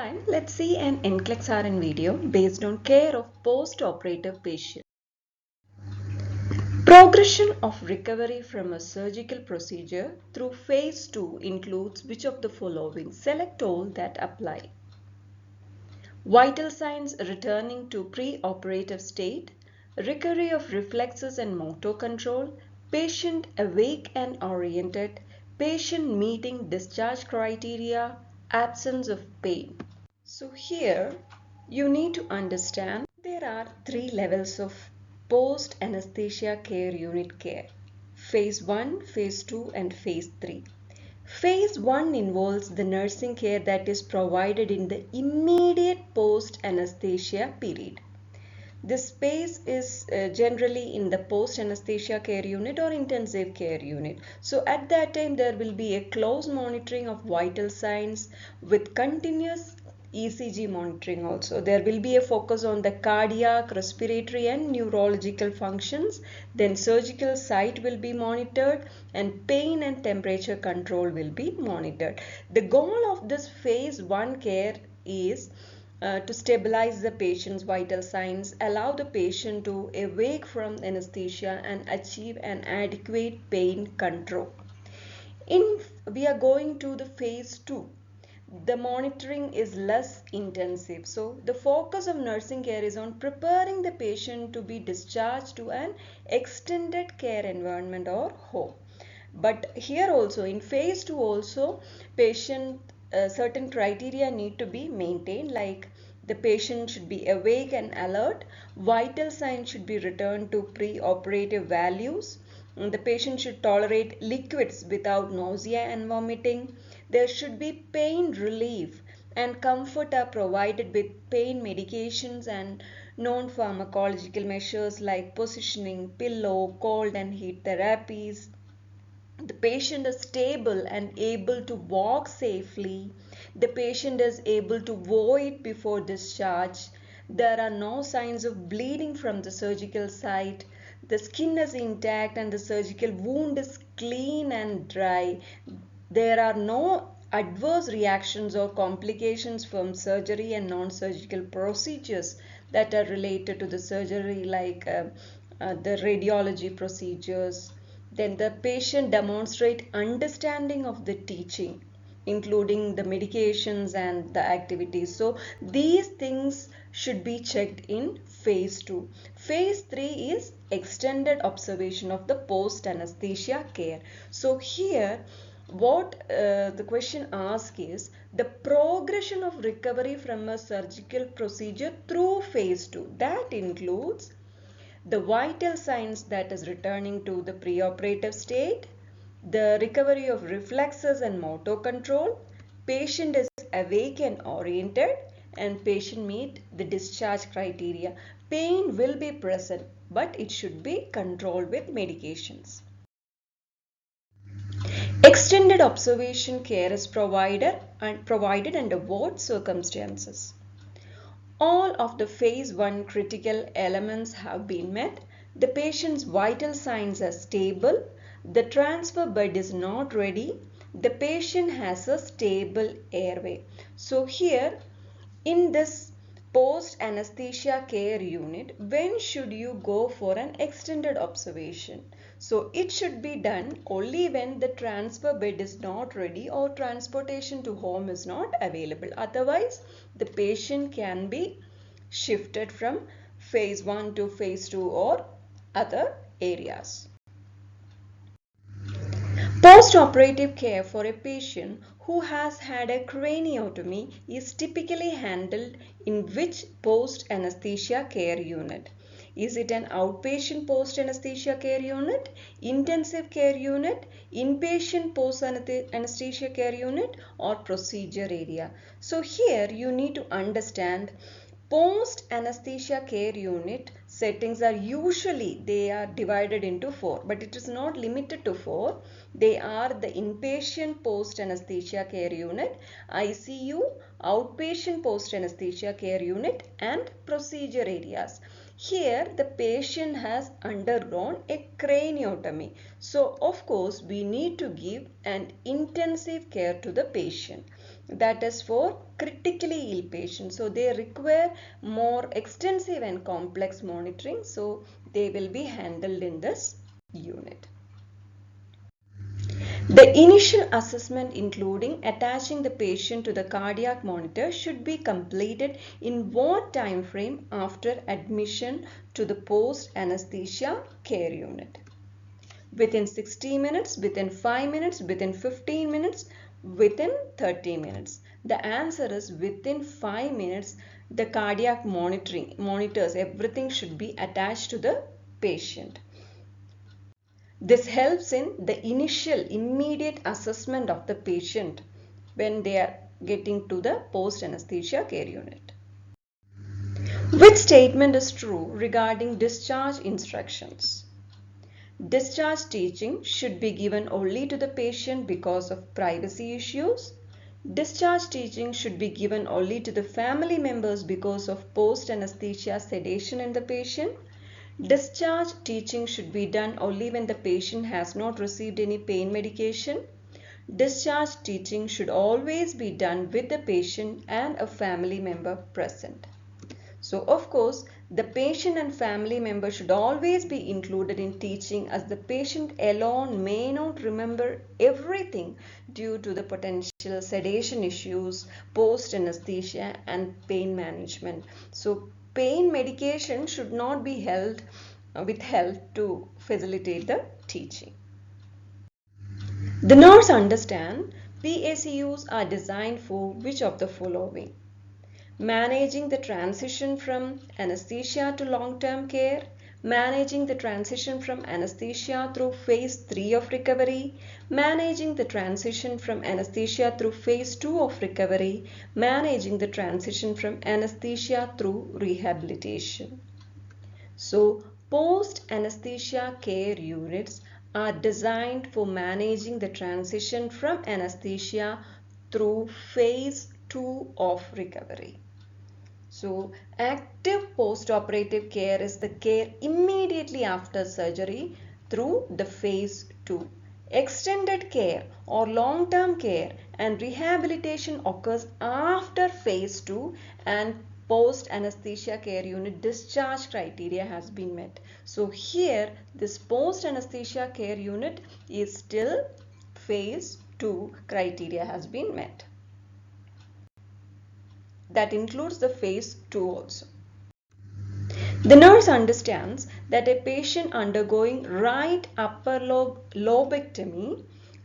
time, let's see an NCLEX RN video based on care of post-operative patient. Progression of recovery from a surgical procedure through phase 2 includes which of the following? Select all that apply. Vital signs returning to pre-operative state, recovery of reflexes and motor control, patient awake and oriented, patient meeting discharge criteria, absence of pain. So here you need to understand there are 3 levels of post-anesthesia care unit care. Phase 1, Phase 2 and Phase 3. Phase 1 involves the nursing care that is provided in the immediate post-anesthesia period. This phase is generally in the post-anesthesia care unit or intensive care unit. So at that time there will be a close monitoring of vital signs with continuous ECG monitoring also. There will be a focus on the cardiac, respiratory and neurological functions. Then surgical site will be monitored and pain and temperature control will be monitored. The goal of this phase 1 care is to stabilize the patient's vital signs, allow the patient to awake from anesthesia and achieve an adequate pain control. We are going to the phase 2. The monitoring is less intensive. So the focus of nursing care is on preparing the patient to be discharged to an extended care environment or home. But here also in phase 2 also patient certain criteria need to be maintained, like the patient should be awake and alert, vital signs should be returned to pre-operative values, and the patient should tolerate liquids without nausea and vomiting. There should be pain relief and comfort are provided with pain medications and non-pharmacological measures like positioning, pillow, cold and heat therapies. The patient is stable and able to walk safely. The patient is able to void before discharge. There are no signs of bleeding from the surgical site. The skin is intact and the surgical wound is clean and dry. There are no adverse reactions or complications from surgery and non-surgical procedures that are related to the surgery, like the radiology procedures. Then the patient demonstrates understanding of the teaching, including the medications and the activities. So these things should be checked in phase 2. Phase 3 is extended observation of the post-anesthesia care. So here what the question asks is the progression of recovery from a surgical procedure through phase 2. That includes the vital signs, that is returning to the preoperative state, the recovery of reflexes and motor control, patient is awake and oriented, and patient meet the discharge criteria. Pain will be present, but it should be controlled with medications. Extended observation care is provided under what circumstances? All of the phase 1 critical elements have been met. The patient's vital signs are stable. The transfer bed is not ready. The patient has a stable airway. So here in this post-anesthesia care unit, when should you go for an extended observation? So it should be done only when the transfer bed is not ready or transportation to home is not available. Otherwise, the patient can be shifted from phase 1 to phase 2 or other areas. Post-operative care for a patient who has had a craniotomy is typically handled in which post-anesthesia care unit? Is it an outpatient post-anesthesia care unit, intensive care unit, inpatient post-anesthesia care unit, or procedure area? So here you need to understand post-anesthesia care unit settings are usually they are divided into 4, but it is not limited to 4. They are the inpatient post-anesthesia care unit, ICU, outpatient post-anesthesia care unit, and procedure areas. Here the patient has undergone a craniotomy. So of course we need to give an intensive care to the patient. That is for critically ill patient. So they require more extensive and complex monitoring. So they will be handled in this unit. The initial assessment, including attaching the patient to the cardiac monitor, should be completed in what time frame after admission to the post-anesthesia care unit? Within 60 minutes, within 5 minutes, within 15 minutes, within 30 minutes. The answer is within 5 minutes. The cardiac monitors, everything should be attached to the patient. This helps in the initial immediate assessment of the patient when they are getting to the post-anesthesia care unit. Which statement is true regarding discharge instructions? Discharge teaching should be given only to the patient because of privacy issues. Discharge teaching should be given only to the family members because of post-anesthesia sedation in the patient. Discharge teaching should be done only when the patient has not received any pain medication. Discharge teaching should always be done with the patient and a family member present. So of course, the patient and family member should always be included in teaching, as the patient alone may not remember everything due to the potential sedation issues, post-anesthesia and pain management. So pain medication should not be withheld to facilitate the teaching. The nurse understand PACUs are designed for which of the following? Managing the transition from anesthesia to long-term care, managing the transition from anesthesia through phase 3 of recovery, managing the transition from anesthesia through phase 2 of recovery, managing the transition from anesthesia through rehabilitation. So, post-anesthesia care units are designed for managing the transition from anesthesia through phase 2 of recovery. So, active post-operative care is the care immediately after surgery through the phase 2. Extended care or long-term care and rehabilitation occurs after phase 2 and post-anesthesia care unit discharge criteria has been met. So, here this post-anesthesia care unit is still phase 2 criteria has been met. That includes the phase 2 also. The nurse understands that a patient undergoing right upper lobectomy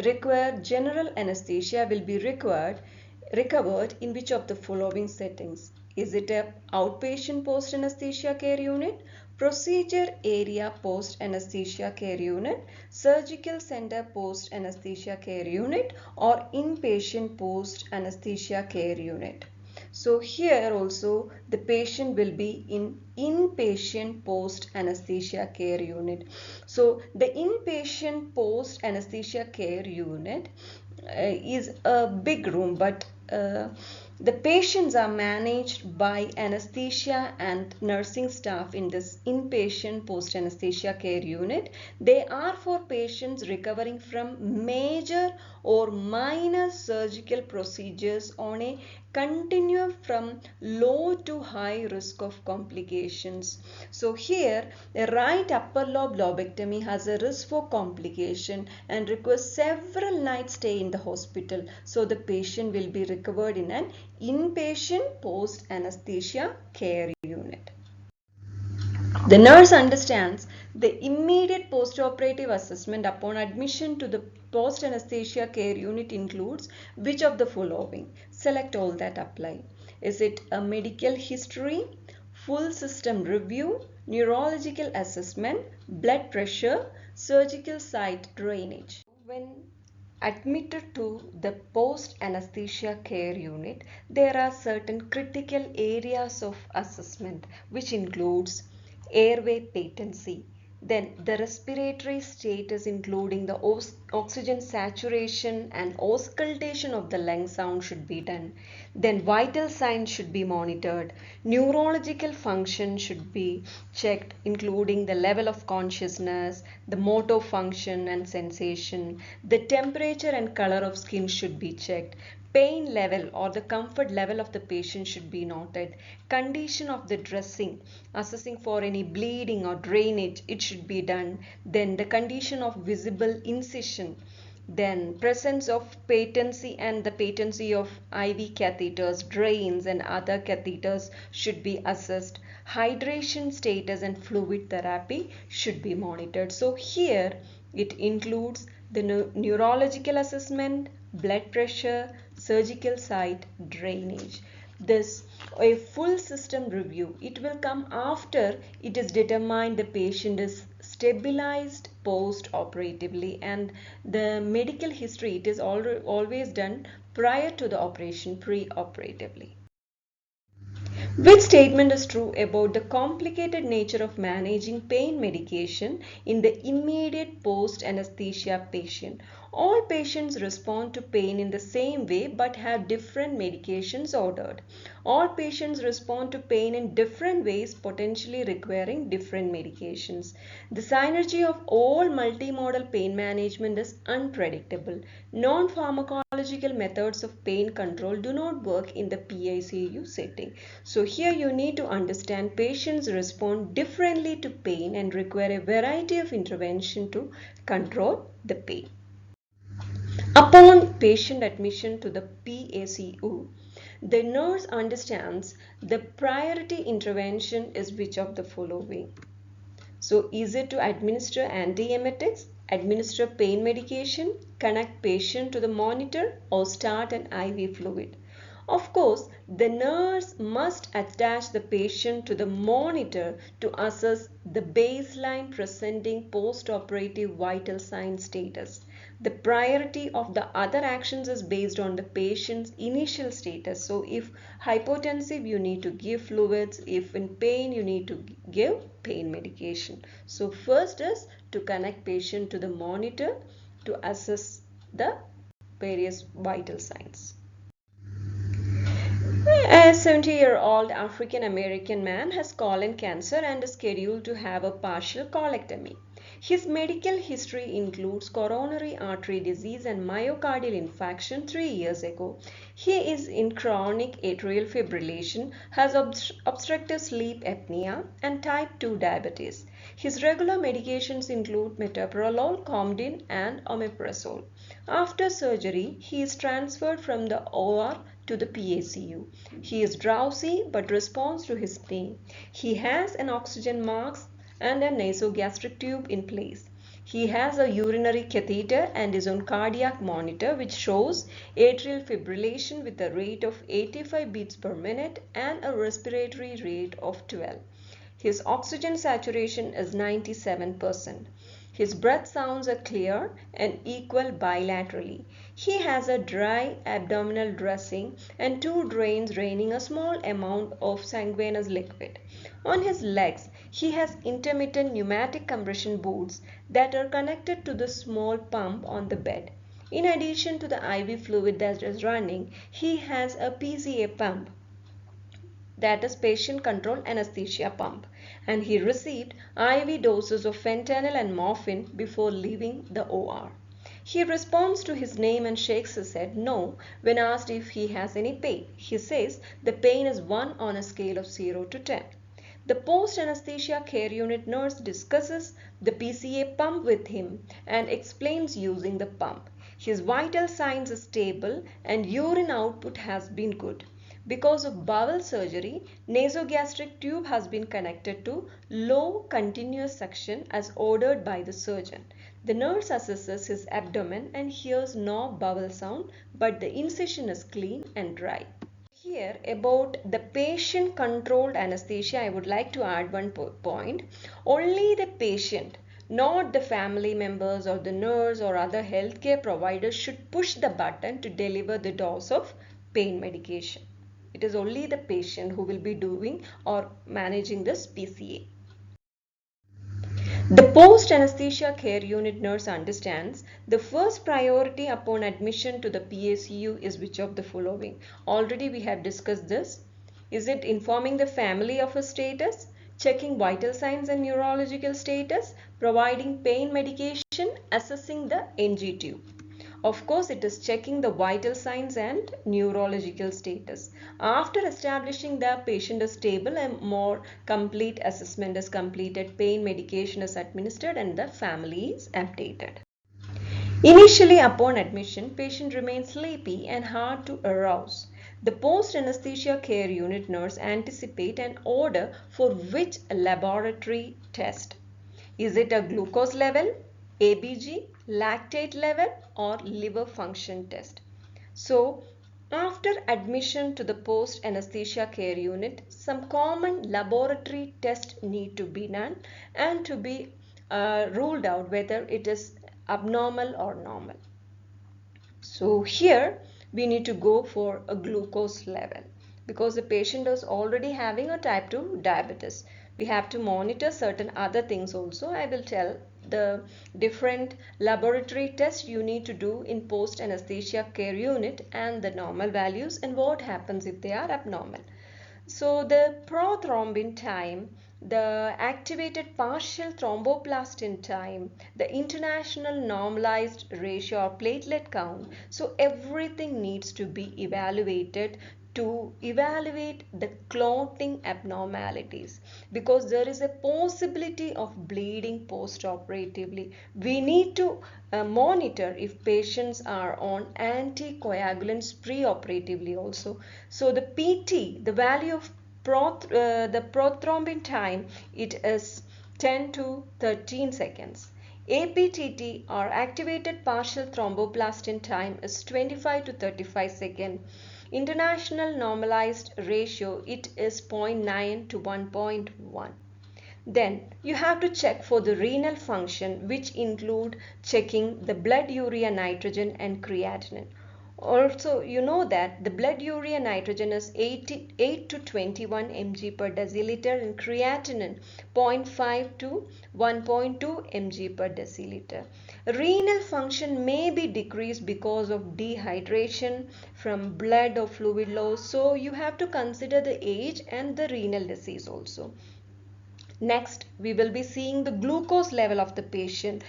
require general anesthesia will be recovered in which of the following settings? Is it an outpatient post-anesthesia care unit, procedure area post-anesthesia care unit, surgical center post-anesthesia care unit, or inpatient post-anesthesia care unit? So here also the patient will be in inpatient post-anesthesia care unit. So the inpatient post-anesthesia care unit is a big room, but the patients are managed by anesthesia and nursing staff in this inpatient post-anesthesia care unit. They are for patients recovering from major or minor surgical procedures on a continuum from low to high risk of complications. So here a right upper lobe lobectomy has a risk for complication and requires several nights stay in the hospital. So the patient will be recovered in an inpatient post-anesthesia care unit. The nurse understands the immediate post-operative assessment upon admission to the post-anesthesia care unit includes which of the following? Select all that apply. Is it a medical history, full system review, neurological assessment, blood pressure, surgical site drainage? When admitted to the post-anesthesia care unit, there are certain critical areas of assessment which includes airway patency, then the respiratory status including the oxygen saturation and auscultation of the lung sound should be done. Then vital signs should be monitored. Neurological function should be checked including the level of consciousness, the motor function and sensation. The temperature and color of skin should be checked. Pain level or the comfort level of the patient should be noted. Condition of the dressing, assessing for any bleeding or drainage, it should be done. Then the condition of visible incision. Then presence of patency and the patency of IV catheters, drains and other catheters should be assessed. Hydration status and fluid therapy should be monitored. So here it includes the neurological assessment, blood pressure, surgical site, drainage. This a full system review. It will come after it is determined the patient is stabilized post-operatively, and the medical history it is always done prior to the operation, pre-operatively. Which statement is true about the complicated nature of managing pain medication in the immediate post-anesthesia patient? All patients respond to pain in the same way but have different medications ordered. All patients respond to pain in different ways, potentially requiring different medications. The synergy of all multimodal pain management is unpredictable. Non-pharmacological methods of pain control do not work in the PICU setting. So here you need to understand patients respond differently to pain and require a variety of intervention to control the pain. Upon patient admission to the PACU, the nurse understands the priority intervention is which of the following. So is it to administer antiemetics, administer pain medication, connect patient to the monitor, or start an IV fluid? Of course, the nurse must attach the patient to the monitor to assess the baseline presenting post-operative vital sign status. The priority of the other actions is based on the patient's initial status. So if hypotensive, you need to give fluids. If in pain, you need to give pain medication. So first is to connect patient to the monitor to assess the various vital signs. A 70-year-old African American man has colon cancer and is scheduled to have a partial colectomy. His medical history includes coronary artery disease and myocardial infarction 3 years ago. He is in chronic atrial fibrillation, has obstructive sleep apnea, and type 2 diabetes. His regular medications include metoprolol, Coumadin, and omeprazole. After surgery, he is transferred from the OR to the PACU. He is drowsy but responds to his pain. He has an oxygen mask and a nasogastric tube in place. He has a urinary catheter and is on cardiac monitor, which shows atrial fibrillation with a rate of 85 beats per minute and a respiratory rate of 12. His oxygen saturation is 97%. His breath sounds are clear and equal bilaterally. He has a dry abdominal dressing and 2 drains draining a small amount of sanguineous liquid. On his legs, he has intermittent pneumatic compression boots that are connected to the small pump on the bed. In addition to the IV fluid that is running, he has a PCA pump, that is patient controlled anesthesia pump, and he received IV doses of fentanyl and morphine before leaving the OR. He responds to his name and shakes his head no when asked if he has any pain. He says the pain is 1 on a scale of 0 to 10. The post-anesthesia care unit nurse discusses the PCA pump with him and explains using the pump. His vital signs are stable and urine output has been good. Because of bowel surgery, nasogastric tube has been connected to low continuous suction as ordered by the surgeon. The nurse assesses his abdomen and hears no bowel sound, but the incision is clean and dry. Here about the patient controlled anesthesia, I would like to add one point. Only the patient, not the family members or the nurse or other healthcare providers, should push the button to deliver the dose of pain medication. It is only the patient who will be doing or managing this PCA. The post-anesthesia care unit nurse understands the first priority upon admission to the PACU is which of the following. Already we have discussed this. Is it informing the family of a status, checking vital signs and neurological status, providing pain medication, assessing the NG tube? Of course, it is checking the vital signs and neurological status. After establishing the patient is stable, a more complete assessment is completed, pain medication is administered, and the family is updated. Initially, upon admission, patient remains sleepy and hard to arouse. The post-anesthesia care unit nurse anticipate an order for which laboratory test. Is it a glucose level, ABG, lactate level, or liver function test? So, after admission to the post-anesthesia care unit, some common laboratory tests need to be done and to be ruled out whether it is abnormal or normal. So here we need to go for a glucose level because the patient is already having a type 2 diabetes. We have to monitor certain other things also. I will tell the different laboratory tests you need to do in post anesthesia care unit and the normal values and what happens if they are abnormal. So the prothrombin time, the activated partial thromboplastin time, the international normalized ratio or platelet count. So everything needs to be evaluated to evaluate the clotting abnormalities because there is a possibility of bleeding post-operatively. We need to monitor if patients are on anticoagulants pre-operatively also. So the PT, the value of the prothrombin time, it is 10 to 13 seconds. APTT or activated partial thromboplastin time is 25 to 35 seconds. International normalized ratio, it is 0.9 to 1.1. Then you have to check for the renal function, which include checking the blood urea nitrogen and creatinine. Also, you know that the blood urea nitrogen is 8 to 21 mg per deciliter and creatinine 0.5 to 1.2 mg per deciliter. Renal function may be decreased because of dehydration from blood or fluid loss. So you have to consider the age and the renal disease also. Next, we will be seeing the glucose level of the patient.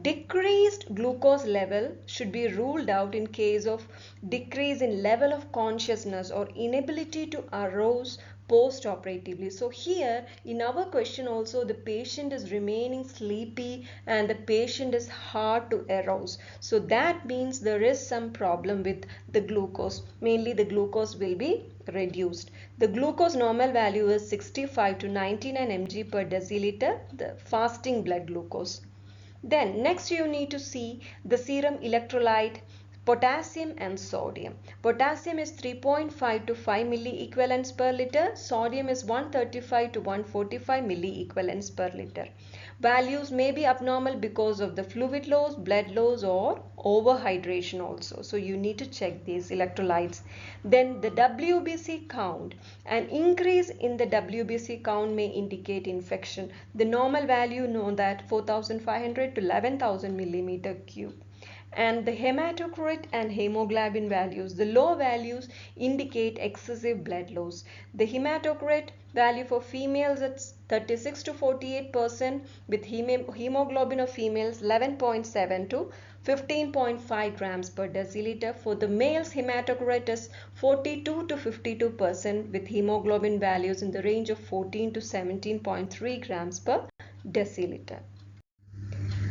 Decreased glucose level should be ruled out in case of decrease in level of consciousness or inability to arouse post-operatively. So here in our question also the patient is remaining sleepy and the patient is hard to arouse. So that means there is some problem with the glucose. Mainly the glucose will be reduced. The glucose normal value is 65 to 99 mg per deciliter, the fasting blood glucose. Then next you need to see the serum electrolyte, potassium and sodium. Potassium is 3.5 to 5 milliequivalents per liter. Sodium is 135 to 145 milliequivalents per liter. Values may be abnormal because of the fluid loss, blood loss or overhydration also. So you need to check these electrolytes. Then the WBC count. An increase in the WBC count may indicate infection. The normal value know that 4,500 to 11,000 millimeter cube. And the hematocrit and hemoglobin values, the low values indicate excessive blood loss. The hematocrit value for females it's 36 to 48% with hemoglobin of females 11.7 to 15.5 grams per deciliter. For the males, hematocrit is 42 to 52% with hemoglobin values in the range of 14 to 17.3 grams per deciliter.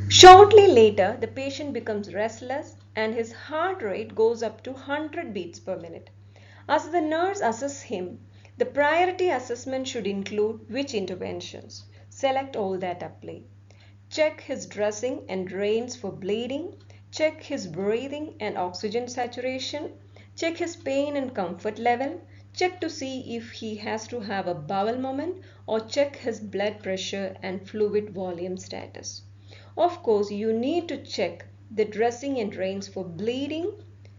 Shortly later, the patient becomes restless and his heart rate goes up to 100 beats per minute. As the nurse assesses him, the priority assessment should include which interventions? Select all that apply. Check his dressing and drains for bleeding. Check his breathing and oxygen saturation. Check his pain and comfort level. Check to see if he has to have a bowel movement or check his blood pressure and fluid volume status. Of course, you need to check the dressing and drains for bleeding,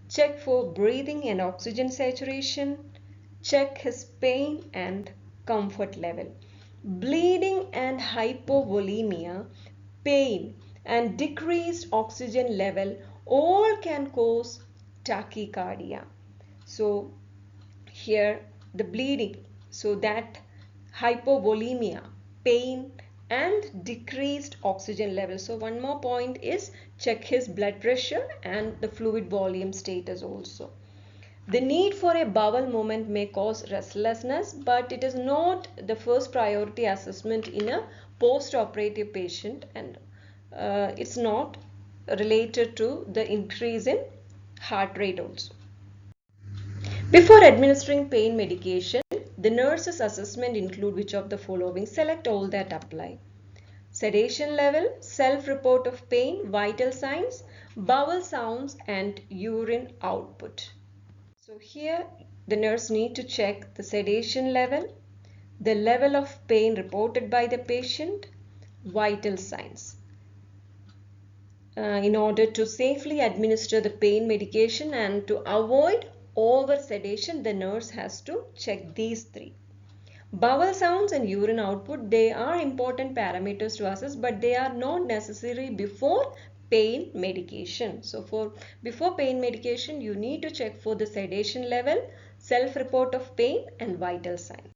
check for breathing and oxygen saturation, check his pain and comfort level. Bleeding and hypovolemia, pain and decreased oxygen level all can cause tachycardia. So here the bleeding, so that hypovolemia, pain and decreased oxygen level. So one more point is check his blood pressure and the fluid volume status also. The need for a bowel movement may cause restlessness, but it is not the first priority assessment in a post-operative patient, and it's not related to the increase in heart rate also. Before administering pain medication, the nurse's assessment include which of the following? Select all that apply. Sedation level, self-report of pain, vital signs, bowel sounds and urine output. So here the nurse need to check the sedation level, the level of pain reported by the patient, vital signs. In order to safely administer the pain medication and to avoid over sedation, the nurse has to check these three. Bowel sounds and urine output, they are important parameters to assess, but they are not necessary before pain medication. So before pain medication, you need to check for the sedation level, self-report of pain and vital signs.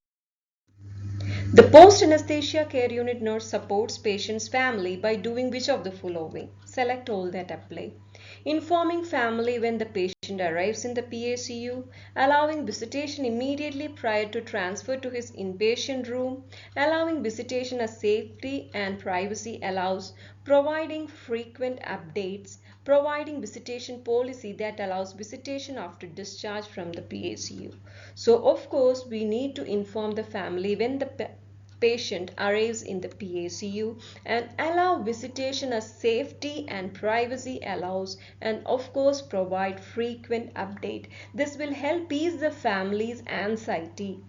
The post-anesthesia care unit nurse supports patient's family by doing which of the following? Select all that apply. Informing family when the patient arrives in the PACU, allowing visitation immediately prior to transfer to his inpatient room, allowing visitation as safety and privacy allows, providing frequent updates, providing visitation policy that allows visitation after discharge from the PACU. So of course we need to inform the family when the patient arrives in the PACU and allow visitation as safety and privacy allows, and of course provide frequent update. This will help ease the family's anxiety.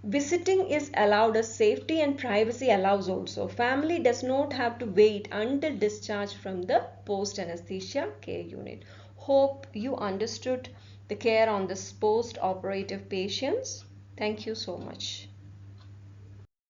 Visiting is allowed as safety and privacy allows also. Family does not have to wait until discharge from the post-anesthesia care unit. Hope you understood the care on this post-operative patients. Thank you so much.